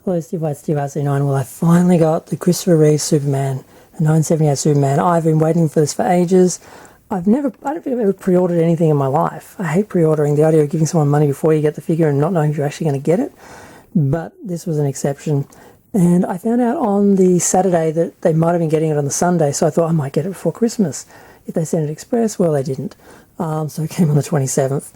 Hello, Steve White, Steve RC9. Well, I finally got the Christopher Reeve Superman, the 1978 Superman. I've been waiting for this for ages. I don't think I've ever pre-ordered anything in my life. I hate pre-ordering, the idea of giving someone money before you get the figure and not knowing if you're actually going to get it. But this was an exception. And I found out on the Saturday that they might have been getting it on the Sunday, so I thought I might get it before Christmas. If they sent it express, well, they didn't. So it came on the 27th.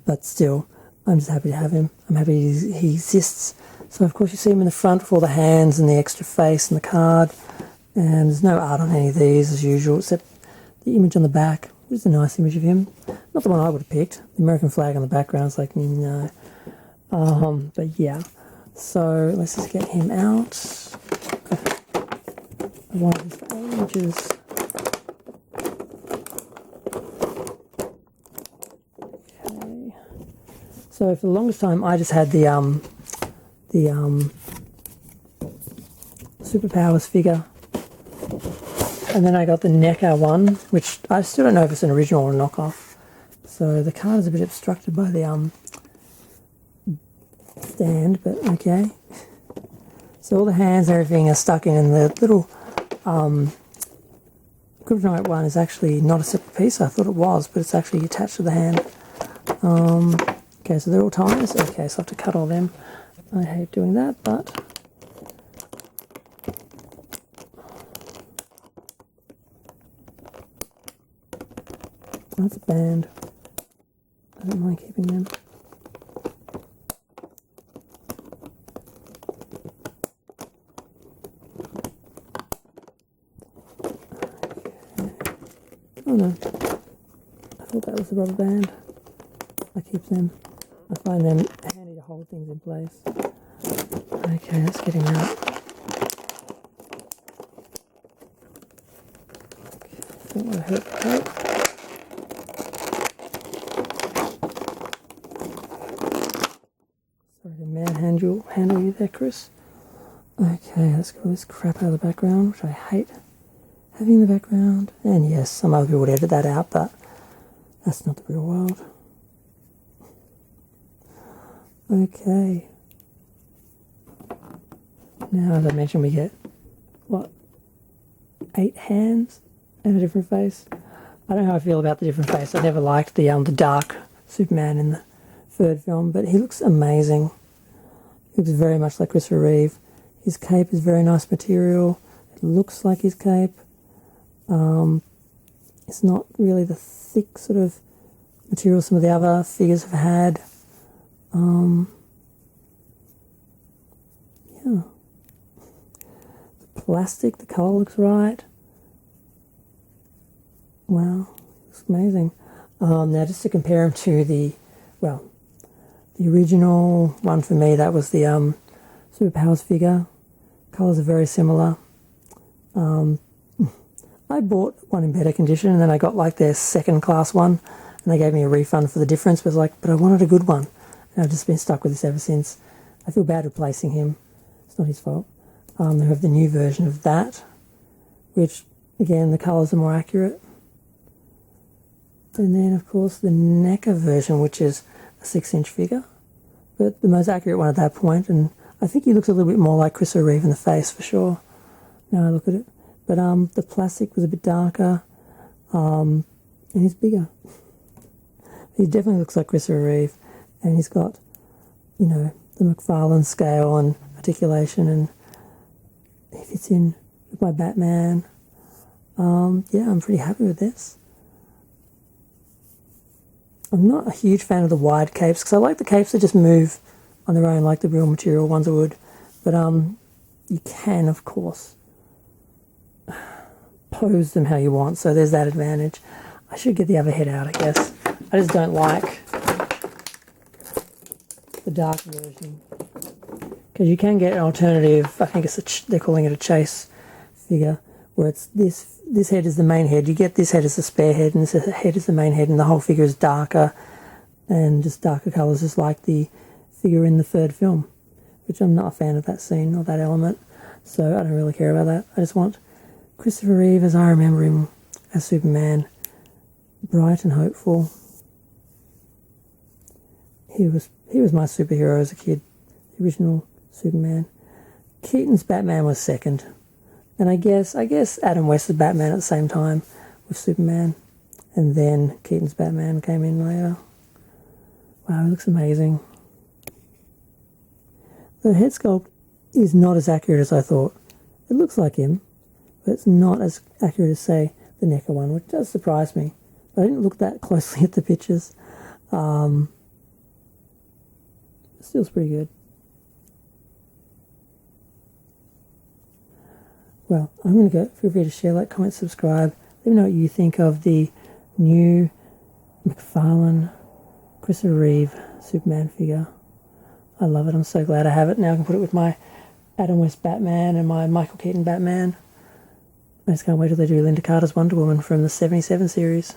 But still, I'm just happy to have him. I'm happy he exists. So of course you see him in the front with all the hands and the extra face and the card. And there's no art on any of these as usual, except the image on the back, which is a nice image of him. Not the one I would have picked. The American flag on the background is like, no. But yeah. So let's just get him out. I wanted this for ages. Okay. So for the longest time I just had the Superpowers figure, and then I got the NECA one, which I still don't know if it's an original or a knockoff. So the card is a bit obstructed by the stand, but okay. So all the hands and everything are stuck in, and the little kryptonite one is actually not a separate piece. I thought it was, but it's actually attached to the hand. Okay, so they're all ties. Okay, so I have to cut all them. I hate doing that, but that's a band. I don't mind keeping them. Okay. Oh no, I thought that was a rubber band. I keep them. I find them handy to hold things in place. Okay, let's get him out. Okay, don't want to hurt the tape. Sorry to manhandle you there, Chris. Okay, let's get all this crap out of the background, which I hate having in the background. And yes, some other people would edit that out, but that's not the real world. Okay. Now, as I mentioned, we get, what, 8 hands and a different face? I don't know how I feel about the different face. I never liked the dark Superman in the third film, but he looks amazing. He looks very much like Christopher Reeve. His cape is very nice material. It looks like his cape. It's not really the thick sort of material some of the other figures have had. Yeah. The plastic, the colour looks right. Wow, looks amazing. Now just to compare him to the original one for me, that was the Superpowers figure. Colours are very similar. I bought one in better condition, and then I got like their second class one, and they gave me a refund for the difference, but I wanted a good one. And I've just been stuck with this ever since. I feel bad replacing him. It's not his fault. They have the new version of that, which, again, the colours are more accurate. And then, of course, the NECA version, which is a 6-inch figure, but the most accurate one at that point. And I think he looks a little bit more like Christopher Reeve in the face, for sure. Now I look at it. But the plastic was a bit darker, and he's bigger. He definitely looks like Christopher Reeve. And he's got, you know, the Macfarlane scale and articulation, and he fits in with my Batman. Yeah, I'm pretty happy with this. I'm not a huge fan of the wide capes, because I like the capes that just move on their own like the real material ones would. But you can, of course, pose them how you want, so there's that advantage. I should get the other head out, I guess. I just don't like the dark version, because you can get an alternative. I think they're calling it a chase figure, where it's this head is the main head. You get this head as the spare head, and this head is the main head, and the whole figure is darker and just darker colours, just like the figure in the third film, which I'm not a fan of that scene or that element, so I don't really care about that. I just want Christopher Reeve as I remember him as Superman, bright and hopeful. He was my superhero as a kid, the original Superman. Keaton's Batman was second. And I guess Adam West's Batman at the same time with Superman. And then Keaton's Batman came in later. Wow, he looks amazing. The head sculpt is not as accurate as I thought. It looks like him, but it's not as accurate as, say, the NECA one, which does surprise me. I didn't look that closely at the pictures. Still's pretty good. Well, I'm going to go. Feel free to share, like, comment, subscribe. Let me know what you think of the new Macfarlane Christopher Reeve Superman figure. I love it. I'm so glad I have it. Now I can put it with my Adam West Batman and my Michael Keaton Batman. I just can't wait till they do Linda Carter's Wonder Woman from the 77 series.